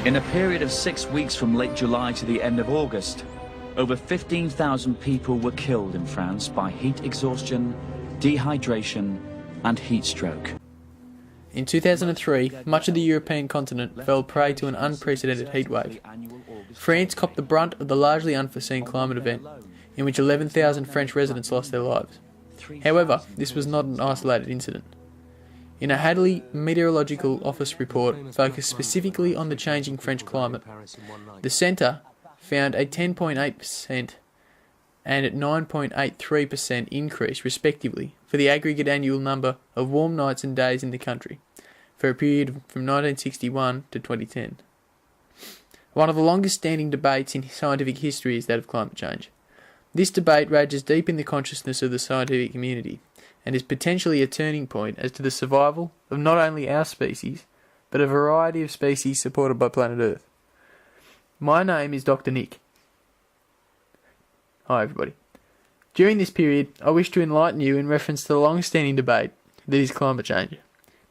In a period of 6 weeks from late July to the end of August, over 15,000 people were killed in France by heat exhaustion, dehydration, and heat stroke. In 2003, much of the European continent fell prey to an unprecedented heatwave. France copped the brunt of the largely unforeseen climate event, in which 11,000 French residents lost their lives. However, this was not an isolated incident. In a Hadley Meteorological Office report focused specifically on the changing French climate, the centre found a 10.8% and a 9.83% increase, respectively, for the aggregate annual number of warm nights and days in the country, for a period from 1961 to 2010. One of the longest standing debates in scientific history is that of climate change. This debate rages deep in the consciousness of the scientific community, and is potentially a turning point as to the survival of not only our species, but a variety of species supported by planet Earth. My name is Dr. Nick. Hi everybody. During this period, I wish to enlighten you in reference to the long-standing debate that is climate change.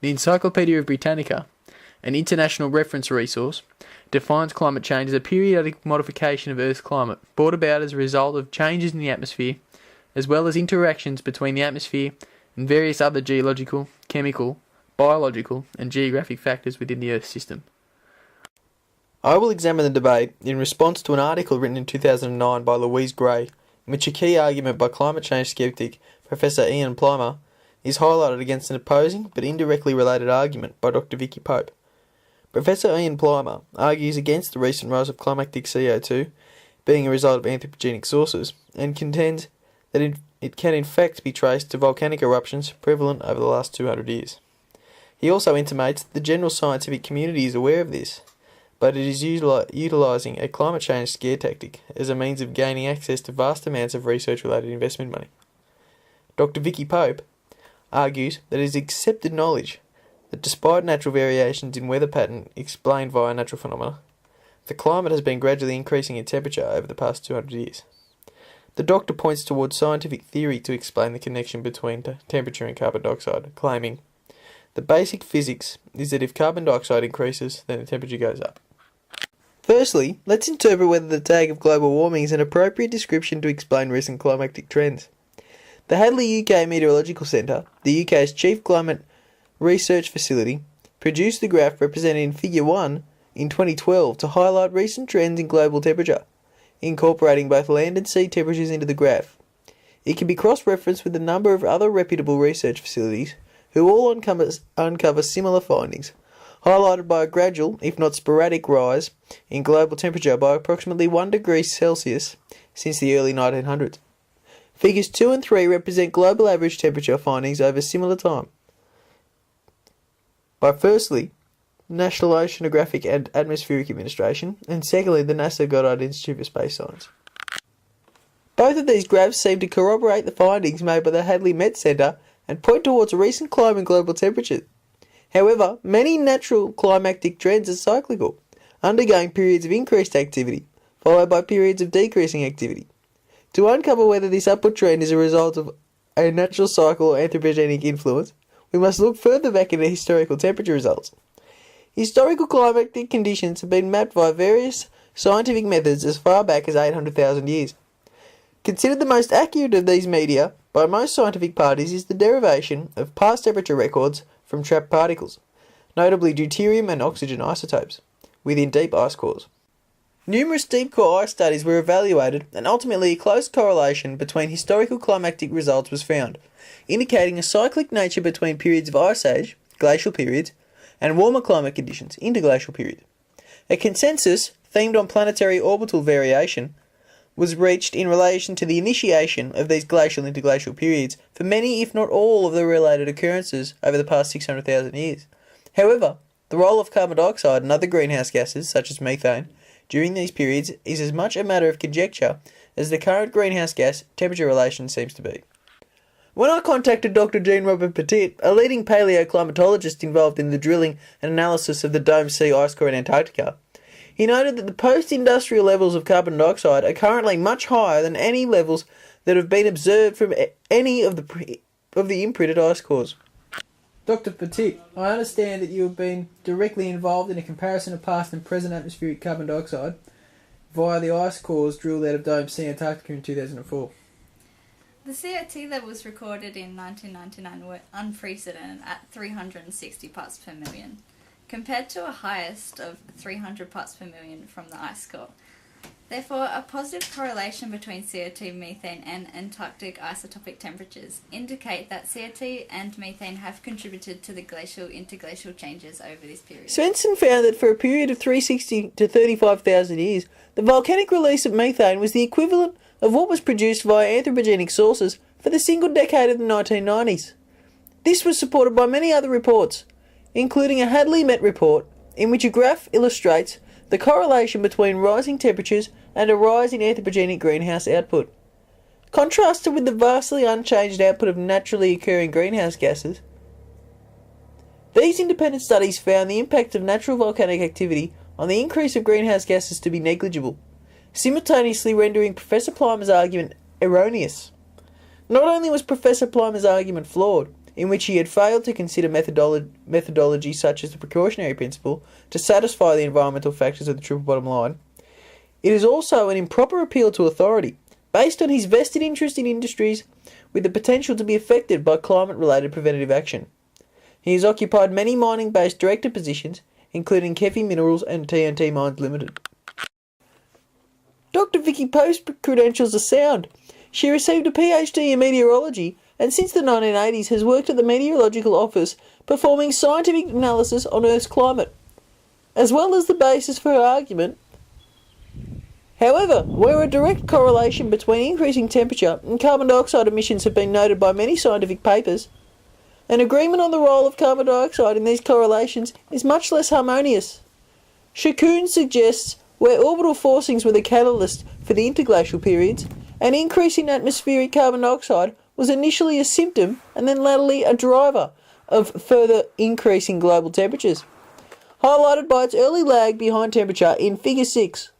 The Encyclopedia Britannica, an international reference resource, defines climate change as a periodic modification of Earth's climate brought about as a result of changes in the atmosphere, as well as interactions between the atmosphere and various other geological, chemical, biological and geographic factors within the Earth system. I will examine the debate in response to an article written in 2009 by Louise Gray, in which a key argument by climate change skeptic Professor Ian Plimer is highlighted against an opposing but indirectly related argument by Dr. Vicky Pope. Professor Ian Plimer argues against the recent rise of climactic CO2 being a result of anthropogenic sources, and contends that it can in fact be traced to volcanic eruptions prevalent over the last 200 years. He also intimates that the general scientific community is aware of this, but it is utilising a climate change scare tactic as a means of gaining access to vast amounts of research-related investment money. Dr. Vicky Pope argues that it is accepted knowledge that despite natural variations in weather pattern explained via natural phenomena, the climate has been gradually increasing in temperature over the past 200 years. The doctor points towards scientific theory to explain the connection between temperature and carbon dioxide, claiming, "The basic physics is that if carbon dioxide increases, then the temperature goes up." Firstly, let's interpret whether the tag of global warming is an appropriate description to explain recent climatic trends. The Hadley UK Meteorological Centre, the UK's chief climate research facility, produced the graph represented in Figure 1 in 2012 to highlight recent trends in global temperature, incorporating both land and sea temperatures into the graph. It can be cross-referenced with a number of other reputable research facilities who all uncover similar findings, highlighted by a gradual, if not sporadic, rise in global temperature by approximately 1 degree Celsius since the early 1900s. Figures 2 and 3 represent global average temperature findings over similar time by firstly, National Oceanographic and Atmospheric Administration, and secondly, the NASA Goddard Institute for Space Science. Both of these graphs seem to corroborate the findings made by the Hadley Met Centre and point towards a recent climb in global temperatures. However, many natural climactic trends are cyclical, undergoing periods of increased activity, followed by periods of decreasing activity. To uncover whether this upward trend is a result of a natural cycle or anthropogenic influence, we must look further back into historical temperature results. Historical climatic conditions have been mapped via various scientific methods as far back as 800,000 years. Considered the most accurate of these media by most scientific parties is the derivation of past temperature records from trapped particles, notably deuterium and oxygen isotopes, within deep ice cores. Numerous deep core ice studies were evaluated, and ultimately a close correlation between historical climactic results was found, indicating a cyclic nature between periods of ice age, glacial periods, and warmer climate conditions, interglacial periods. A consensus, themed on planetary orbital variation, was reached in relation to the initiation of these glacial interglacial periods for many, if not all, of the related occurrences over the past 600,000 years. However, the role of carbon dioxide and other greenhouse gases, such as methane, during these periods is as much a matter of conjecture as the current greenhouse gas temperature relation seems to be. When I contacted Dr. Jean-Robert Petit, a leading paleoclimatologist involved in the drilling and analysis of the Dome Sea ice core in Antarctica, he noted that the post-industrial levels of carbon dioxide are currently much higher than any levels that have been observed from any of the imprinted ice cores. Dr. Petit, I understand that you have been directly involved in a comparison of past and present atmospheric carbon dioxide via the ice cores drilled out of Dome C, Antarctica in 2004. The CO2 levels recorded in 1999 were unprecedented at 360 parts per million, compared to a highest of 300 parts per million from the ice core. Therefore, a positive correlation between CO2, methane and Antarctic isotopic temperatures indicate that CO2 and methane have contributed to the glacial interglacial changes over this period. Svensson found that for a period of 360 to 35,000 years, the volcanic release of methane was the equivalent of what was produced via anthropogenic sources for the single decade of the 1990s. This was supported by many other reports, including a Hadley-Met report, in which a graph illustrates the correlation between rising temperatures and a rise in anthropogenic greenhouse output. Contrasted with the vastly unchanged output of naturally occurring greenhouse gases, these independent studies found the impact of natural volcanic activity on the increase of greenhouse gases to be negligible, simultaneously rendering Professor Plimer's argument erroneous. Not only was Professor Plimer's argument flawed, in which he had failed to consider methodology such as the precautionary principle to satisfy the environmental factors of the triple bottom line, it is also an improper appeal to authority, based on his vested interest in industries with the potential to be affected by climate-related preventative action. He has occupied many mining-based director positions, including Kefi Minerals and TNT Mines Limited. Dr. Vicky Pope's credentials are sound. She received a PhD in meteorology and since the 1980s has worked at the Meteorological Office performing scientific analysis on Earth's climate, as well as the basis for her argument. However, where a direct correlation between increasing temperature and carbon dioxide emissions have been noted by many scientific papers, an agreement on the role of carbon dioxide in these correlations is much less harmonious. Shakun suggests where orbital forcings were the catalyst for the interglacial periods, an increase in atmospheric carbon dioxide was initially a symptom and then latterly a driver of further increase in global temperatures, highlighted by its early lag behind temperature in Figure 6.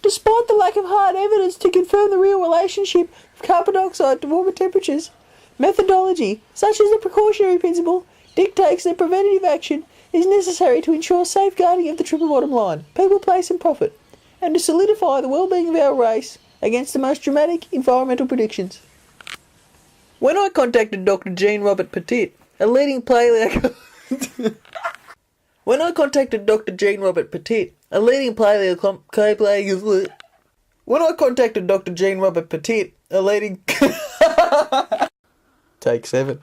Despite the lack of hard evidence to confirm the real relationship of carbon dioxide to warmer temperatures, methodology, such as the precautionary principle, dictates that preventative action is necessary to ensure safeguarding of the triple bottom line, people, place and profit, and to solidify the well-being of our race against the most dramatic environmental predictions. When I contacted Dr. Jean Robert Petit, a leading paleo... When I contacted Dr. Jean Robert Petit, a leading When I contacted Dr. Jean Robert Petit, a leading... Take 7.